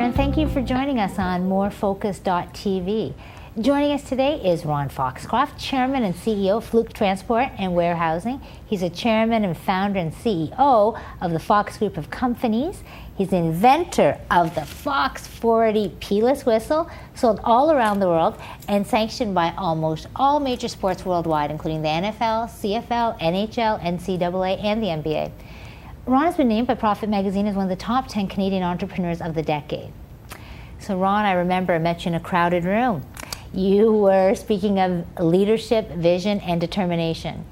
and thank you for joining us on morefocus.tv. Joining us today is Ron Foxcroft, Chairman and CEO of Fluke Transport and Warehousing. He's a Chairman and Founder and CEO of the Fox Group of Companies. He's the inventor of the Fox 480 pea-less whistle, sold all around the world and sanctioned by almost all major sports worldwide, including the NFL, CFL, NHL, NCAA, and the NBA. Ron has been named by Profit Magazine as one of the top 10 Canadian entrepreneurs of the decade. So Ron, I remember I met you in a crowded room. You were speaking of leadership, vision, and determination.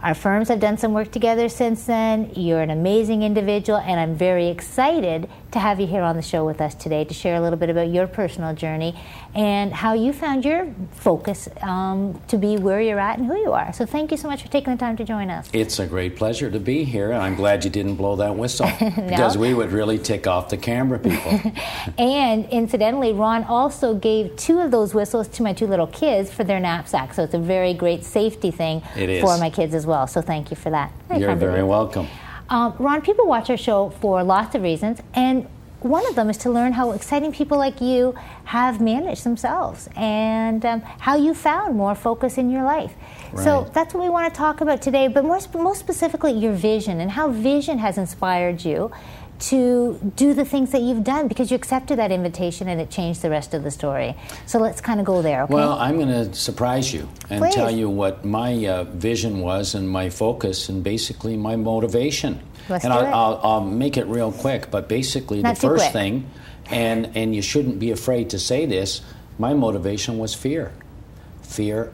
Our firms have done some work together since then. You're an amazing individual, and I'm very excited to have you here on the show with us today to share a little bit about your personal journey and how you found your focus to be where you're at and who you are. So thank you so much for taking the time to join us. It's a great pleasure to be here, and I'm glad you didn't blow that whistle because we would really tick off the camera people. And incidentally, Ron also gave 2 of those whistles to my 2 little kids for their knapsack, so it's a very great safety thing for my kids as well. So thank you for that. You're very welcome. Ron, people watch our show for lots of reasons, and one of them is to learn how exciting people like you have managed themselves and how you found more focus in your life. Right. So that's what we want to talk about today, but most specifically your vision and how vision has inspired you to do the things that you've done, because you accepted that invitation and it changed the rest of the story. So let's kind of go there, okay? Well, I'm going to surprise you and Please. tell you what my vision was and my focus and basically my motivation. Let's and do it. I'll make it real quick, but basically Not the too first quick. thing, and you shouldn't be afraid to say this, my motivation was fear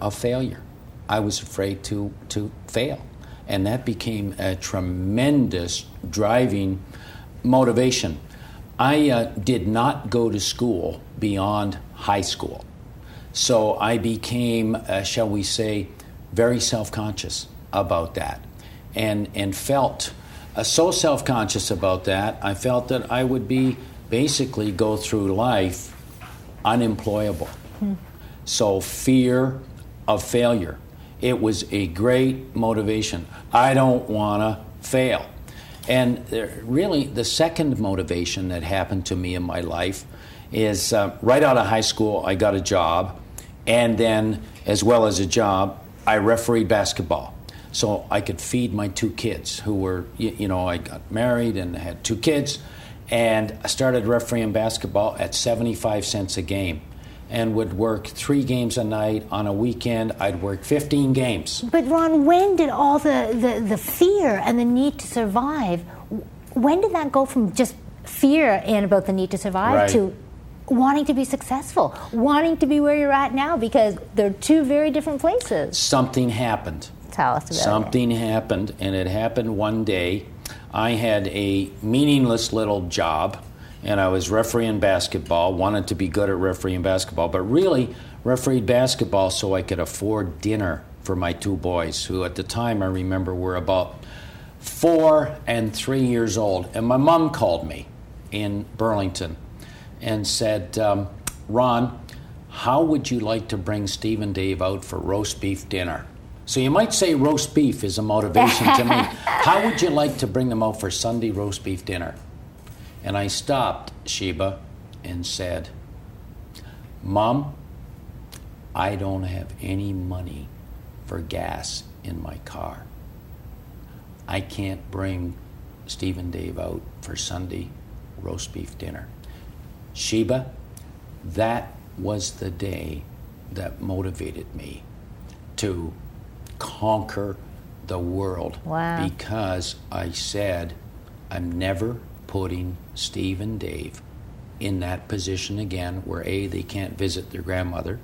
of failure. I was afraid to fail, and that became a tremendous driving motivation. I did not go to school beyond high school. So I became, shall we say, very self-conscious about that and felt so self-conscious about that, I felt that I would be basically go through life unemployable. So fear of failure. It was a great motivation. I don't want to fail. And really, the second motivation that happened to me in my life is right out of high school, I got a job. And then, as well as a job, I refereed basketball. So I could feed my 2 kids who were, I got married and had 2 kids. And I started refereeing basketball at 75 cents a game and would work 3 games a night. On a weekend, I'd work 15 games. But Ron, when did all the fear and the need to survive, when did that go from just fear and about the need to survive to wanting to be successful, wanting to be where you're at now? Because they're 2 very different places. Something happened. Tell us about Something happened, and it happened one day. I had a meaningless little job, and I was refereeing basketball, wanted to be good at refereeing basketball, but really refereed basketball so I could afford dinner for my 2 boys, who at the time I remember were about 4 and 3 years old. And my mom called me in Burlington and said, Ron, how would you like to bring Steve and Dave out for roast beef dinner? So you might say roast beef is a motivation to me. How would you like to bring them out for Sunday roast beef dinner? And I stopped Sheba and said, Mom, I don't have any money for gas in my car. I can't bring Steve and Dave out for Sunday roast beef dinner. Sheba, that was the day that motivated me to conquer the world. Wow. Because I said, I'm never putting Steve and Dave in that position again where A, they can't visit their grandmother,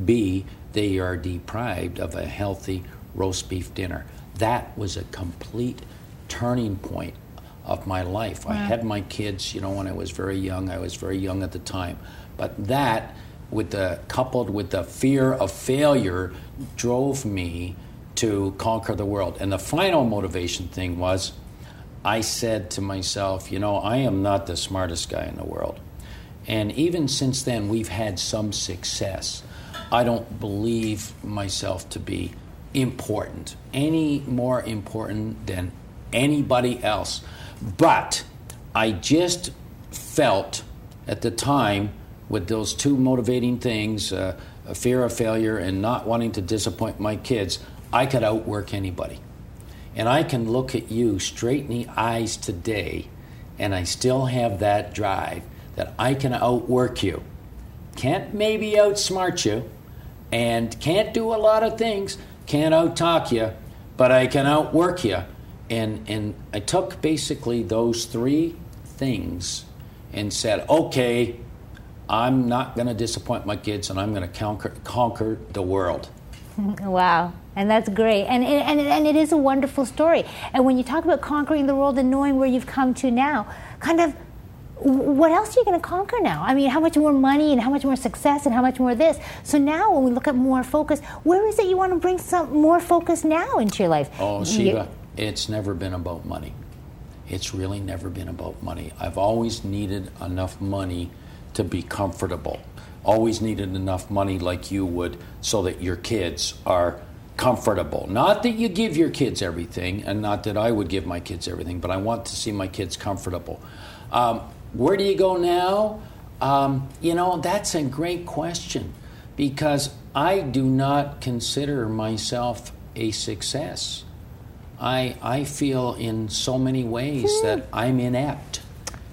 B, they are deprived of a healthy roast beef dinner. That was a complete turning point of my life. Wow. I had my kids, when I was very young. I was very young at the time. But that, coupled with the fear of failure, drove me to conquer the world. And the final motivation thing was, I said to myself, I am not the smartest guy in the world. And even since then, we've had some success. I don't believe myself to be important, any more important than anybody else. But I just felt at the time with those two motivating things, a fear of failure and not wanting to disappoint my kids, I could outwork anybody. And I can look at you straight in the eyes today, and I still have that drive that I can outwork you. Can't maybe outsmart you, and can't do a lot of things, can't outtalk you, but I can outwork you. And I took basically those three things and said, okay, I'm not going to disappoint my kids, and I'm going to conquer the world. Wow. And that's great. And it is a wonderful story. And when you talk about conquering the world and knowing where you've come to now, kind of what else are you going to conquer now? I mean, how much more money and how much more success and how much more this? So now when we look at more focus, where is it you want to bring some more focus now into your life? Oh, Shiva, it's never been about money. It's really never been about money. I've always needed enough money to be comfortable. Always needed enough money like you would so that your kids are comfortable. Not that you give your kids everything, and not that I would give my kids everything, but I want to see my kids comfortable. Where do you go now? That's a great question, because I do not consider myself a success. I feel in so many ways that I'm inept.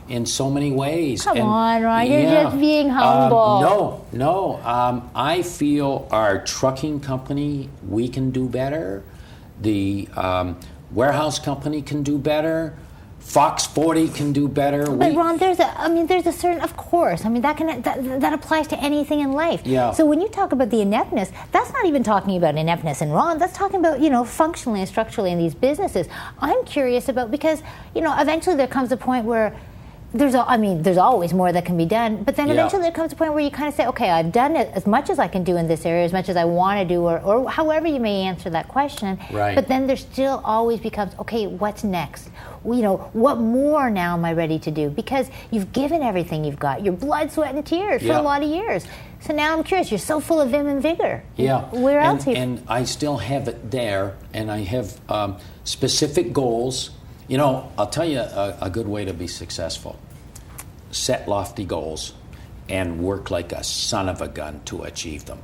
In so many ways. Come on, Ron, you're just being humble. No. I feel our trucking company, we can do better. The warehouse company can do better. Fox 40 can do better. But Ron, there's a certain, of course. I mean, that applies to anything in life. Yeah. So when you talk about the ineptness, that's not even talking about ineptness in Ron. That's talking about, functionally and structurally in these businesses. I'm curious about, because, eventually there comes a point where there's always more that can be done, but then eventually there comes a point where you kind of say, okay, I've done it as much as I can do in this area, as much as I want to do, or however you may answer that question. Right. But then there still always becomes, okay, what's next? What more now am I ready to do? Because you've given everything you've got, your blood, sweat, and tears for a lot of years. So now I'm curious, you're so full of vim and vigor. Yeah. Where else? And I still have it there, and I have specific goals. I'll tell you a good way to be successful. Set lofty goals and work like a son of a gun to achieve them.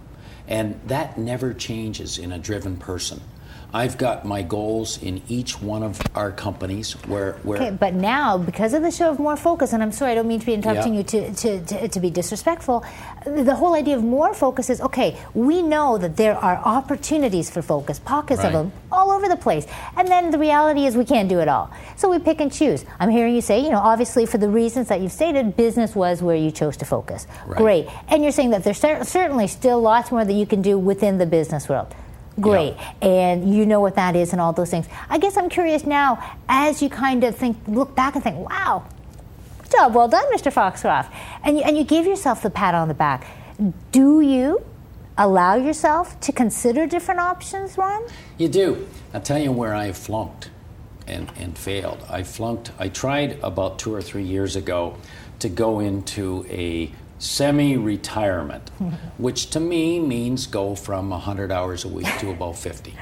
And that never changes in a driven person. I've got my goals in each one of our companies where Okay, but now, because of the show of More Focus, and I'm sorry, I don't mean to be interrupting you to be disrespectful, the whole idea of More Focus is, okay, we know that there are opportunities for focus, pockets of them, all over the place. And then the reality is we can't do it all. So we pick and choose. I'm hearing you say, obviously for the reasons that you've stated, business was where you chose to focus. Right. Great. And you're saying that there's certainly still lots more that you can do within the business world. Great. Yeah. And you know what that is and all those things. I guess I'm curious now, as you kind of look back and think, wow, good job, well done, Mr. Foxcroft. And you give yourself the pat on the back. Do you allow yourself to consider different options, Ron? You do. I'll tell you where I flunked and failed. I tried about 2 or 3 years ago to go into a semi-retirement, which to me means go from 100 hours a week to about 50.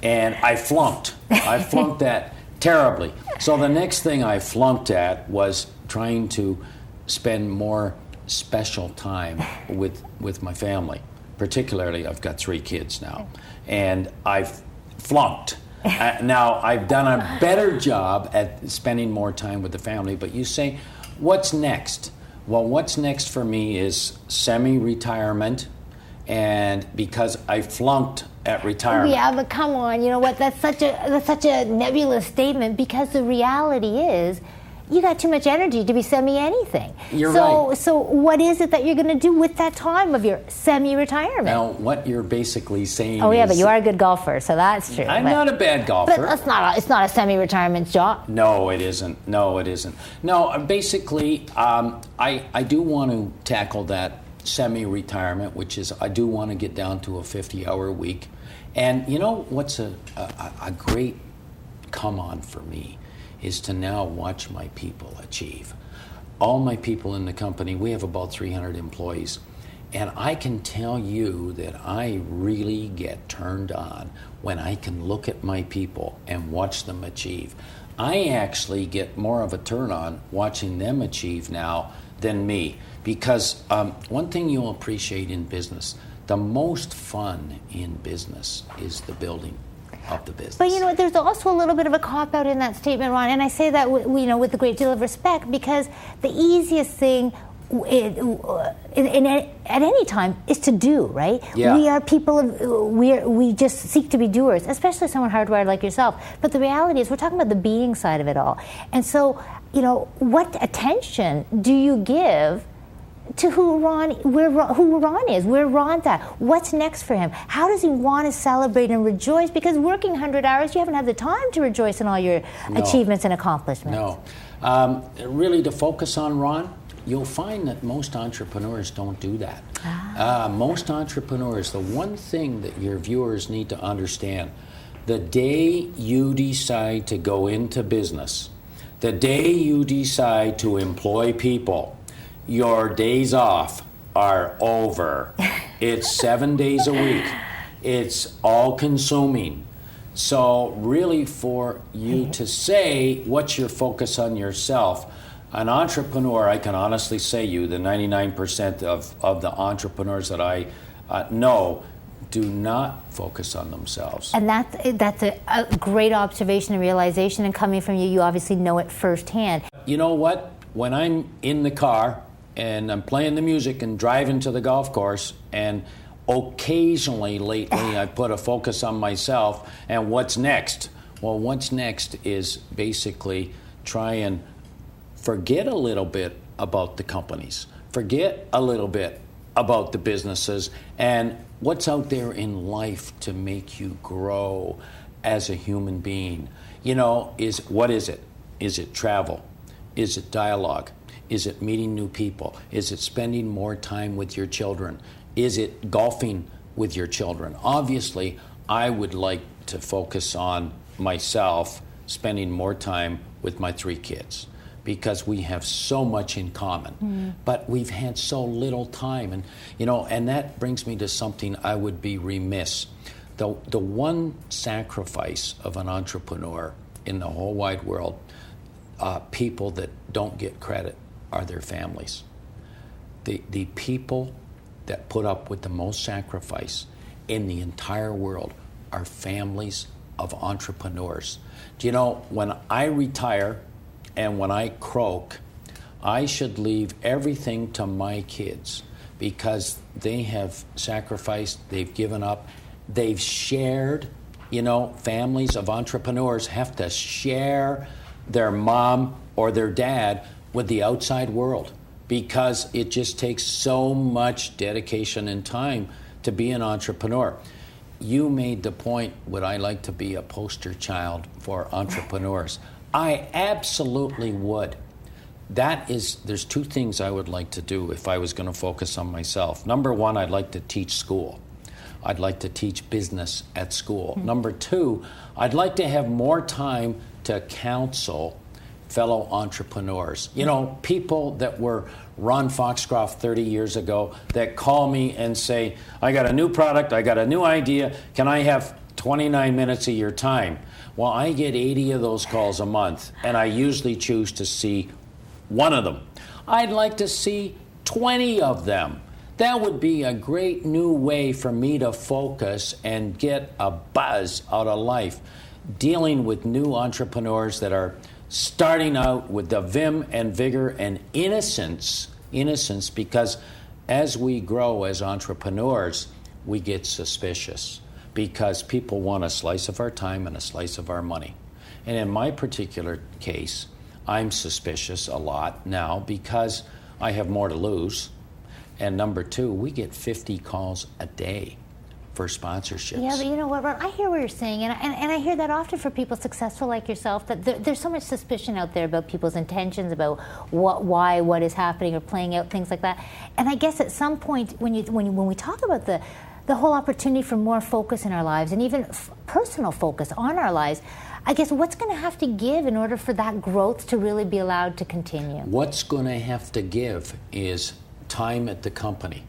And I flunked. I flunked that terribly. So the next thing I flunked at was trying to spend more special time with my family. Particularly, I've got 3 kids now. And I've flunked. Now, I've done a better job at spending more time with the family, but you say, what's next? Well, what's next for me is semi-retirement, and because I flunked at retirement. Yeah, but come on, you know what? That's such a nebulous statement, because the reality is you got too much energy to be semi-anything. You're right. So what is it that you're going to do with that time of your semi-retirement? Now, what you're basically saying Oh, yeah, is, but you are a good golfer, so that's true. I'm not a bad golfer. But it's not a semi-retirement job. No, it isn't. No, basically, I do want to tackle that semi-retirement, which is I do want to get down to a 50-hour week. And you know what's a great come-on for me is to now watch my people achieve. All my people in the company, we have about 300 employees, and I can tell you that I really get turned on when I can look at my people and watch them achieve. I actually get more of a turn on watching them achieve now than me. Because one thing you'll appreciate in business, the most fun in business is the building of the business. But you know, there's also a little bit of a cop-out in that statement, Ron, and I say that with a great deal of respect, because the easiest thing at any time is to do, right? Yeah. We are people we just seek to be doers, especially someone hardwired like yourself. But the reality is we're talking about the being side of it all. And so, you know, what attention do you give to who Ron is, where Ron's at, what's next for him? How does he want to celebrate and rejoice? Because working 100 hours, you haven't had the time to rejoice in all your achievements and accomplishments. No. Really, to focus on Ron, you'll find that most entrepreneurs don't do that. Most entrepreneurs, the one thing that your viewers need to understand, the day you decide to go into business, the day you decide to employ people, your days off are over. It's 7 days a week. It's all consuming. So really, for you to say what's your focus on yourself, an entrepreneur, I can honestly say you, the 99% of the entrepreneurs that I know do not focus on themselves. And that's a great observation and realization, and coming from you, you obviously know it firsthand. You know what? When I'm in the car and I'm playing the music and driving to the golf course, and occasionally lately I put a focus on myself and what's next? Well, what's next is basically try and forget a little bit about the companies, forget a little bit about the businesses, and what's out there in life to make you grow as a human being. You know, what is it? Is it travel? Is it dialogue? Is it meeting new people? Is it spending more time with your children? Is it golfing with your children? Obviously, I would like to focus on myself, spending more time with my 3 kids, because we have so much in common, but we've had so little time. And, you know, and that brings me to something I would be remiss. The one sacrifice of an entrepreneur in the whole wide world, people that don't get credit, are their families. The people that put up with the most sacrifice in the entire world are families of entrepreneurs. Do you know, when I retire and when I croak, I should leave everything to my kids, because they have sacrificed, they've given up, they've shared. You know, families of entrepreneurs have to share their mom or their dad with the outside world, because it just takes so much dedication and time to be an entrepreneur. You made the point, would I like to be a poster child for entrepreneurs? I absolutely would. There's 2 things I would like to do if I was going to focus on myself. Number 1, I'd like to teach school. I'd like to teach business at school. Number 2, I'd like to have more time to counsel fellow entrepreneurs. You know, people that were Ron Foxcroft 30 years ago that call me and say, I got a new product, I got a new idea, can I have 29 minutes of your time? Well, I get 80 of those calls a month, and I usually choose to see 1 of them. I'd like to see 20 of them. That would be a great new way for me to focus and get a buzz out of life, dealing with new entrepreneurs that are starting out with the vim and vigor and innocence, because as we grow as entrepreneurs, we get suspicious, because people want a slice of our time and a slice of our money. And in my particular case, I'm suspicious a lot now because I have more to lose. And number 2, we get 50 calls a day for sponsorships. Yeah, but you know what, Ron, I hear what you're saying, and I hear that often for people successful like yourself, that there's so much suspicion out there about people's intentions, about what is happening or playing out, things like that. And I guess at some point when we talk about the whole opportunity for more focus in our lives, and even personal focus on our lives, I guess what's going to have to give in order for that growth to really be allowed to continue? What's going to have to give is time at the company.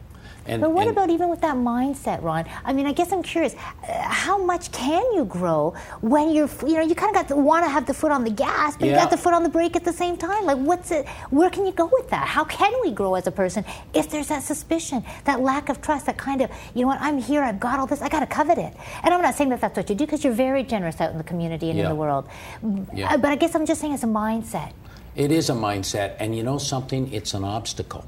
But what about even with that mindset, Ron? I mean, I guess I'm curious, how much can you grow when you kind of want to have the foot on the gas, but you got the foot on the brake at the same time? Like, where can you go with that? How can we grow as a person if there's that suspicion, that lack of trust, that kind of, you know what, I'm here, I've got all this, I got to covet it. And I'm not saying that that's what you do, because you're very generous out in the community and in the world. But I guess I'm just saying it's a mindset. It is a mindset, and you know something? It's an obstacle.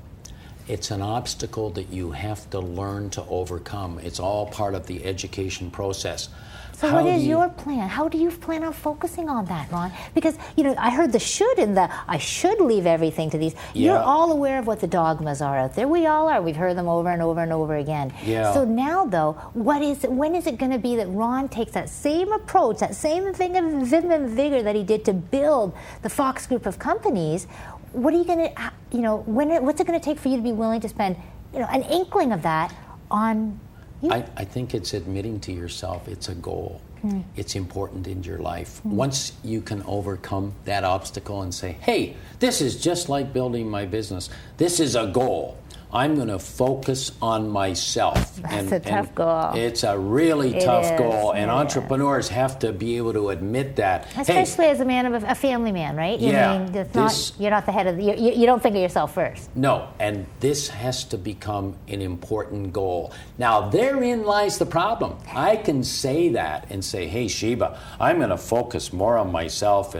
It's an obstacle that you have to learn to overcome. It's all part of the education process. So what is your plan? How do you plan on focusing on that, Ron? Because, you know, I heard the should and the I should leave everything to these. Yeah. You're all aware of what the dogmas are out there. We all are. We've heard them over and over and over again. Yeah. So now, though, when is it going to be that Ron takes that same approach, that same thing of vim and vigor that he did to build the Fox group of companies? What are you going to, you know, what's it going to take for you to be willing to spend, you know, an inkling of that on you? I think it's admitting to yourself it's a goal. It's important in your life. Once you can overcome that obstacle and say, hey, this is just like building my business. This is a goal. I'm going to focus on myself. That's a tough goal. It's a really tough goal, and entrepreneurs have to be able to admit that. Especially as a man of a family man, right? You're not the head of you don't think of yourself first. No, and this has to become an important goal. Now, therein lies the problem. I can say that and say, hey, Sheba, I'm going to focus more on myself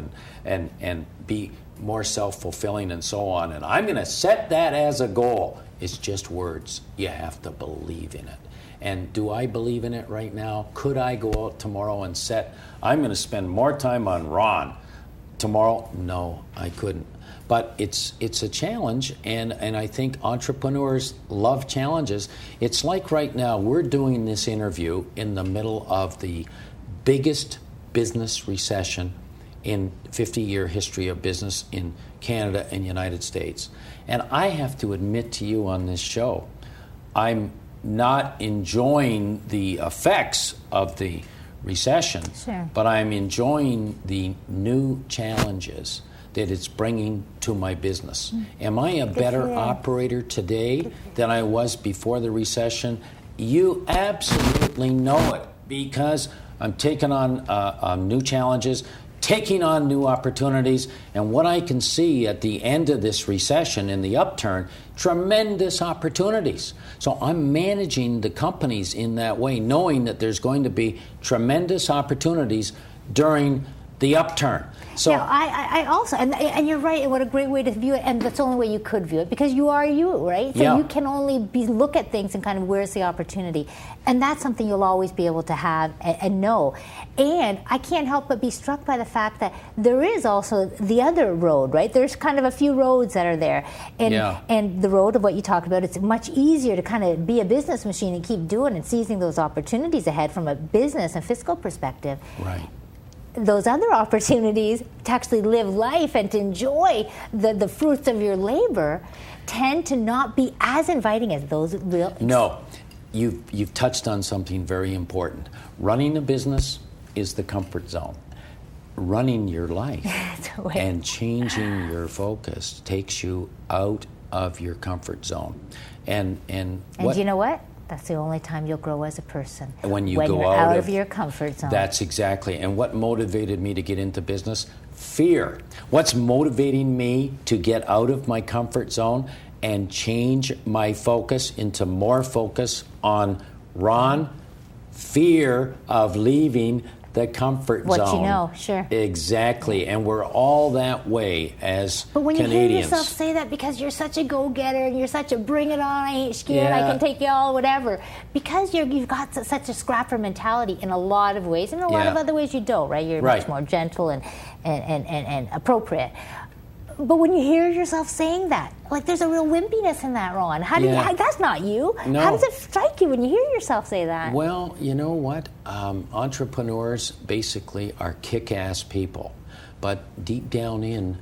and be more self-fulfilling and so on, and I'm going to set that as a goal. It's just words. You have to believe in it. And do I believe in it right now? Could I go out tomorrow and I'm going to spend more time on Ron tomorrow? No, I couldn't. But it's a challenge, and I think entrepreneurs love challenges. It's like right now, we're doing this interview in the middle of the biggest business recession in 50-year history of business in Canada and United States. And I have to admit to you on this show, I'm not enjoying the effects of the recession, but I'm enjoying the new challenges that it's bringing to my business. Am I a better operator today than I was before the recession? You absolutely know it, because I'm taking on new challenges, taking on new opportunities, and what I can see at the end of this recession, in the upturn, tremendous opportunities. So I'm managing the companies in that way, knowing that there's going to be tremendous opportunities during the upturn. So yeah, I also, and you're right, and what a great way to view it, and that's the only way you could view it, because you are you, right? So you can only look at things and kind of where's the opportunity, and that's something you'll always be able to have and know. And I can't help but be struck by the fact that there is also the other road, right? There's kind of a few roads that are there, and the road of what you talked about, it's much easier to kind of be a business machine and keep doing and seizing those opportunities ahead from a business and fiscal perspective. Right. Those other opportunities to actually live life and to enjoy the fruits of your labor tend to not be as inviting as those real. No, you've touched on something very important. Running a business is the comfort zone. Running your life and changing your focus takes you out of your comfort zone. And you know what? That's the only time you'll grow as a person. When you're out of your comfort zone. That's exactly. And what motivated me to get into business? Fear. What's motivating me to get out of my comfort zone and change my focus into more focus on Ron? Fear of leaving the comfort zone. What you know, sure. Exactly, and we're all that way as Canadians. But when you hear yourself say that, because you're such a go-getter and you're such a bring it on, I ain't scared, I can take you all, whatever, because you've got such a scrapper mentality in a lot of ways, and in a lot of other ways you don't, right? You're much more gentle and appropriate. But when you hear yourself saying that, like there's a real wimpiness in that, Ron. That's not you. No. How does it strike you when you hear yourself say that? Well, you know what? Entrepreneurs basically are kick-ass people. But deep down in,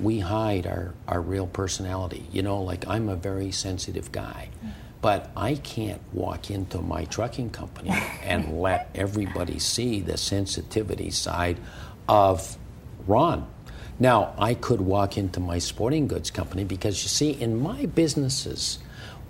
we hide our real personality. You know, like I'm a very sensitive guy. But I can't walk into my trucking company and let everybody see the sensitivity side of Ron. Now, I could walk into my sporting goods company because, you see, in my businesses,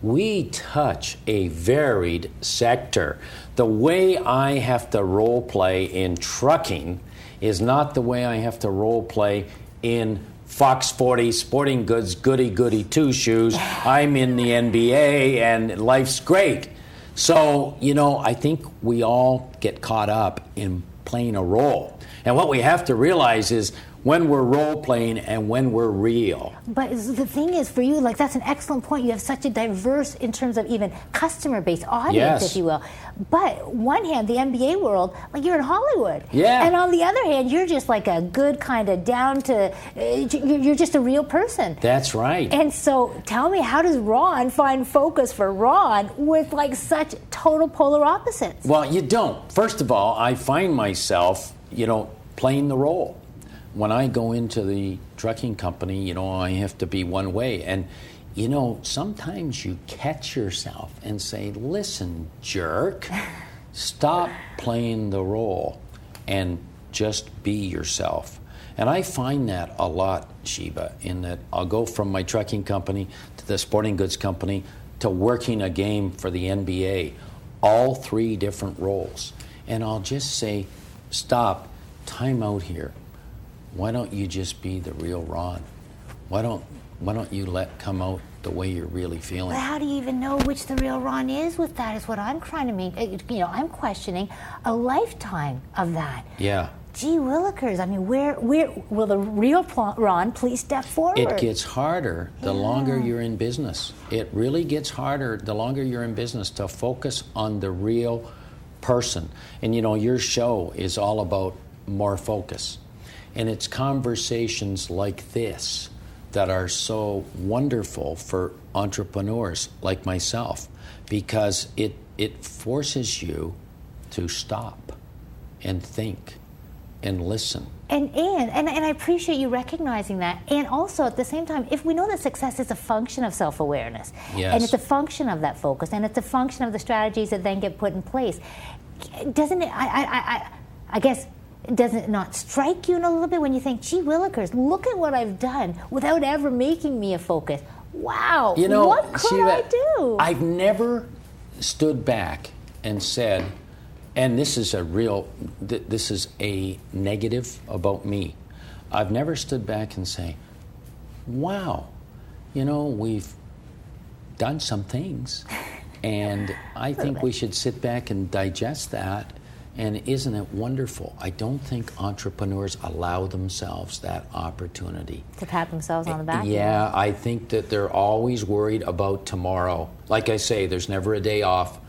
we touch a varied sector. The way I have to role play in trucking is not the way I have to role play in Fox 40 sporting goods, goody two shoes. I'm in the NBA and life's great. So, I think we all get caught up in playing a role. And what we have to realize is when we're role-playing and when we're real. But the thing is, for you, that's an excellent point. You have such a diverse, in terms of even customer-based audience, if you will. But on one hand, the NBA world, you're in Hollywood. Yeah. And on the other hand, you're just a good kind of down to, you're just a real person. That's right. And so tell me, how does Ron find focus for Ron with such total polar opposites? Well, you don't. First of all, I find myself, playing the role. When I go into the trucking company, I have to be one way. And, sometimes you catch yourself and say, listen, jerk, stop playing the role and just be yourself. And I find that a lot, Sheba, in that I'll go from my trucking company to the sporting goods company to working a game for the NBA, all three different roles. And I'll just say, stop, time out here. Why don't you just be the real Ron? Why don't you let come out the way you're really feeling? But how do you even know which the real Ron is with that? Is what I'm trying to mean. I'm questioning a lifetime of that. Yeah. Gee willikers, where will the real Ron please step forward? It gets harder the longer you're in business. It really gets harder the longer you're in business to focus on the real person. And your show is all about more focus. And it's conversations like this that are so wonderful for entrepreneurs like myself, because it forces you to stop and think and listen. And I appreciate you recognizing that. And also, at the same time, if we know that success is a function of self-awareness, yes, and it's a function of that focus, and it's a function of the strategies that then get put in place, doesn't it, I guess, does it not strike you in a little bit when you think, gee willikers, look at what I've done without ever making me a focus? Wow, what could I do? I've never stood back and said, and this is a negative about me. I've never stood back and say, wow, we've done some things, and I think we should sit back and digest that. And isn't it wonderful? I don't think entrepreneurs allow themselves that opportunity. To pat themselves on the back? Yeah, I think that they're always worried about tomorrow. Like I say, there's never a day off,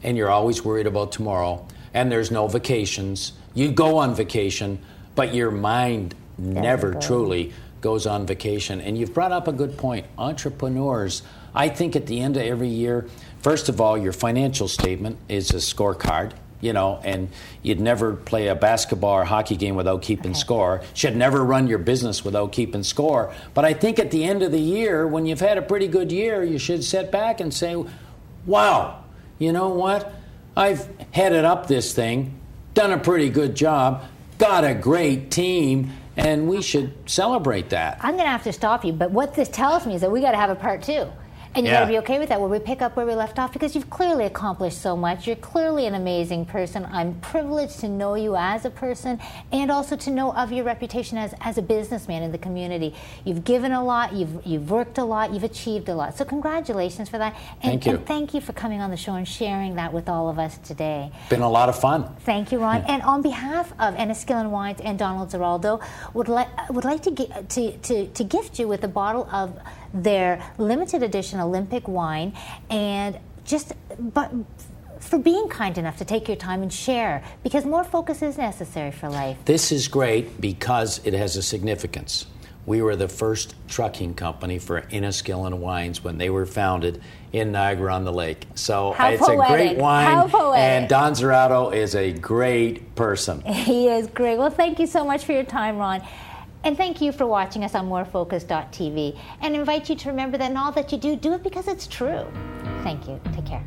and you're always worried about tomorrow, and there's no vacations. You go on vacation, but your mind never truly goes on vacation. And you've brought up a good point. Entrepreneurs, I think at the end of every year, first of all, your financial statement is a scorecard. And you'd never play a basketball or hockey game without keeping score. Should never run your business without keeping score. But I think at the end of the year, when you've had a pretty good year, you should sit back and say, wow, you know what? I've headed up this thing, done a pretty good job, got a great team, and we should celebrate that. I'm going to have to stop you, but what this tells me is that we got to have a part two. And you got to be okay with that, where we pick up where we left off, because you've clearly accomplished so much. You're clearly an amazing person. I'm privileged to know you as a person, and also to know of your reputation as a businessman in the community. You've given a lot, you've worked a lot, you've achieved a lot. So congratulations for that. Thank you. And thank you for coming on the show and sharing that with all of us today. Been a lot of fun. Thank you, Ron. And on behalf of Enniskillen Wines and Donald Zeraldo, would like to gift you with a bottle of their limited edition Olympic wine, and but for being kind enough to take your time and share, because more focus is necessary for life. This is great because it has a significance. We were the first trucking company for Enniskillen Wines when they were founded in Niagara-on-the-Lake. So it's poetic. A great wine. How poetic. And Don Zerato is a great person. He is great. Well, thank you so much for your time, Ron. And thank you for watching us on morefocus.tv, and invite you to remember that in all that you do, do it because it's true. Thank you. Take care.